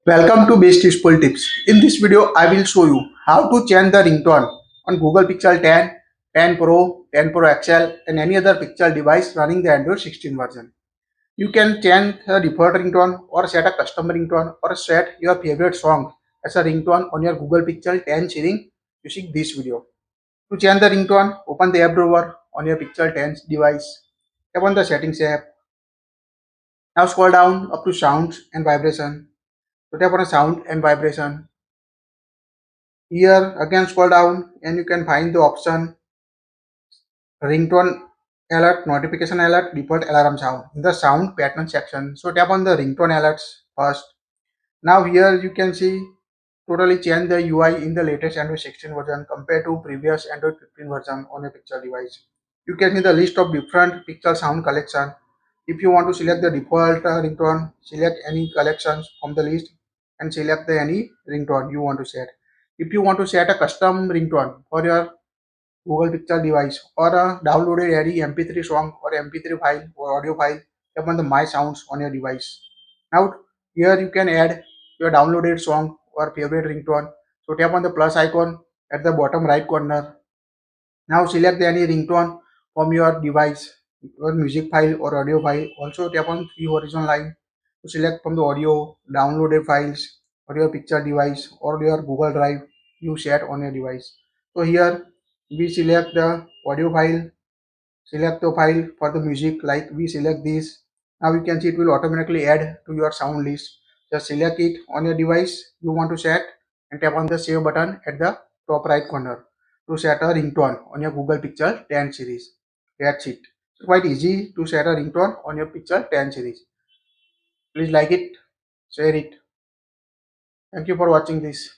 Welcome to Best Useful Tips. In this video, I will show you how to change the ringtone on Google Pixel 10, 10 Pro, 10 Pro XL and any other Pixel device running the Android 16 version. You can change the default ringtone or set a custom ringtone or set your favorite song as a ringtone on your Google Pixel 10 series using this video. To change the ringtone, open the app drawer on your Pixel 10 device. Tap on the settings app. Now scroll down up to sounds and vibration. So tap on sound and vibration. Here again scroll down and you can find the option ringtone alert, notification alert, default alarm sound in the sound pattern section. So tap on the ringtone alerts first. Now here you can see totally change the UI in the latest Android 16 version compared to previous Android 15 version on a Pixel device. You can see the list of different Pixel sound collection. If you want to select the default ringtone, select any collections from the list and select the any ringtone you want to set. If you want to set a custom ringtone for your Google Pixel device or a downloaded any MP3 song or MP3 file or audio file, tap on the My Sounds on your device. Now here you can add your downloaded song or favorite ringtone. So tap on the plus icon at the bottom right corner. Now select any ringtone from your device, your music file or audio file. Also tap on three horizon line to select from the audio, downloaded files or your picture device or your Google Drive you set on your device. So here we select the audio file, select the file for the music like we select this. Now you can see it will automatically add to your sound list. Just select it on your device you want to set and tap on the save button at the top right corner to set a ringtone on your Google Pixel 10 series. That's it. It's quite easy to set a ringtone on your Pixel 10 series. Please like it, share it. Thank you for watching this.